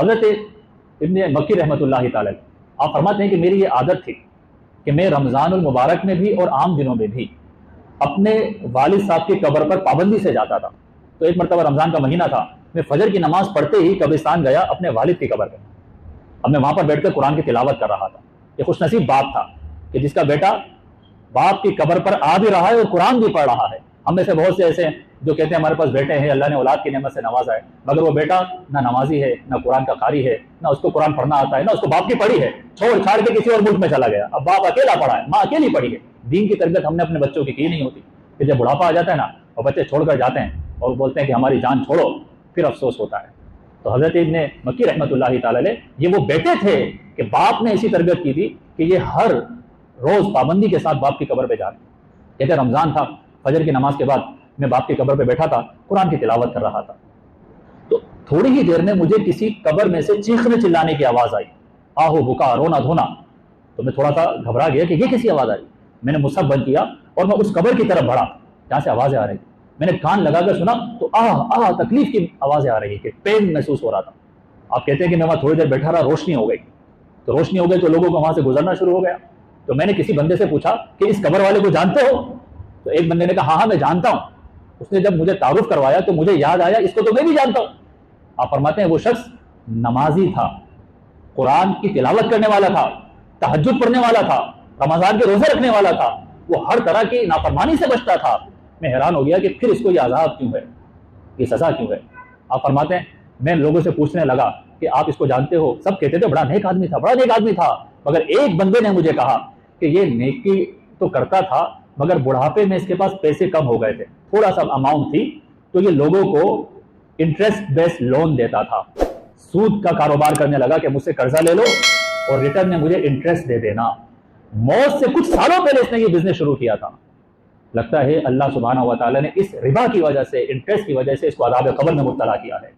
حضرت ابن مکی رحمۃ اللہ تعالی آپ فرماتے ہیں کہ میری یہ عادت تھی کہ میں رمضان المبارک میں بھی اور عام دنوں میں بھی اپنے والد صاحب کی قبر پر پابندی سے جاتا تھا. تو ایک مرتبہ رمضان کا مہینہ تھا، میں فجر کی نماز پڑھتے ہی قبرستان گیا اپنے والد کی قبر پہ. اب میں وہاں پر بیٹھ کر قرآن کی تلاوت کر رہا تھا. یہ خوش نصیب باپ تھا کہ جس کا بیٹا باپ کی قبر پر آ بھی رہا ہے اور قرآن بھی پڑھ رہا ہے. ہم میں سے بہت سے ایسے ہیں جو کہتے ہیں ہمارے پاس بیٹے ہیں، اللہ نے اولاد کی نعمت سے نوازا ہے، مگر وہ بیٹا نہ نمازی ہے، نہ قرآن کا قاری ہے، نہ اس کو قرآن پڑھنا آتا ہے، نہ اس کو باپ کی پڑھی ہے، چھوڑ چھاڑ کے کسی اور ملک میں چلا گیا. اب باپ اکیلا پڑھا ہے، ماں اکیلی پڑھی ہے. دین کی تربیت ہم نے اپنے بچوں کی نہیں ہوتی. پھر جب بڑھاپا آ جاتا ہے نا اور بچے چھوڑ کر جاتے ہیں اور بولتے ہیں کہ ہماری جان چھوڑو، پھر افسوس ہوتا ہے. تو حضرت ابن مکی رحمۃ اللہ تعالی علیہ یہ وہ بیٹے تھے کہ باپ نے ایسی تربیت کی تھی کہ یہ ہر روز پابندی کے ساتھ باپ کی قبر پہ جاتے. کہتے رمضان تھا، فجر کی نماز کے بعد میں باپ کی قبر پہ بیٹھا تھا، قرآن کی تلاوت کر رہا تھا. تو تھوڑی ہی دیر میں مجھے کسی قبر میں سے چیخنے چلانے کی آواز آئی، آہو بکا رونا دھونا. تو میں تھوڑا سا گھبرا گیا کہ یہ کسی آواز آئی. میں نے مصحف بند کیا اور میں اس قبر کی طرف بڑھا جہاں سے آوازیں آ رہی تھی. میں نے کان لگا کر سنا تو تکلیف کی آوازیں آ رہی کہ پین محسوس ہو رہا تھا. آپ کہتے ہیں کہ میں وہاں تھوڑی دیر بیٹھا رہا، روشنی ہو گئی. تو روشنی ہو گئی تو لوگوں کو وہاں سے گزرنا شروع ہو گیا. تو میں نے کسی بندے سے پوچھا کہ اس قبر والے کو جانتے ہو؟ تو ایک بندے نے کہا ہاں میں جانتا ہوں. اس نے جب مجھے تعارف کروایا تو مجھے یاد آیا اس کو تو میں بھی جانتا ہوں. آپ فرماتے ہیں وہ شخص نمازی تھا، قرآن کی تلاوت کرنے والا تھا، تہجد پڑھنے والا تھا، رمضان کے روزے رکھنے والا تھا، وہ ہر طرح کی نافرمانی سے بچتا تھا. میں حیران ہو گیا کہ پھر اس کو یہ عذاب کیوں ہے، یہ سزا کیوں ہے. آپ فرماتے ہیں میں لوگوں سے پوچھنے لگا کہ آپ اس کو جانتے ہو؟ سب کہتے تھے بڑا نیک آدمی تھا، بڑا نیک آدمی تھا. مگر ایک بندے نے مجھے کہا کہ یہ نیکی تو کرتا تھا مگر بڑھاپے میں اس کے پاس پیسے کم ہو گئے تھے، تھوڑا سا اماؤنٹ تھی، تو یہ لوگوں کو انٹرسٹ بیس لون دیتا تھا. سود کا کاروبار کرنے لگا کہ مجھ سے قرضہ لے لو اور ریٹرن میں مجھے انٹرسٹ دے دینا. موت سے کچھ سالوں پہلے اس نے یہ بزنس شروع کیا تھا. لگتا ہے اللہ سبحانہ و تعالیٰ نے اس ربا کی وجہ سے، انٹرسٹ کی وجہ سے اس کو عذاب قبر میں مبتلا کیا ہے.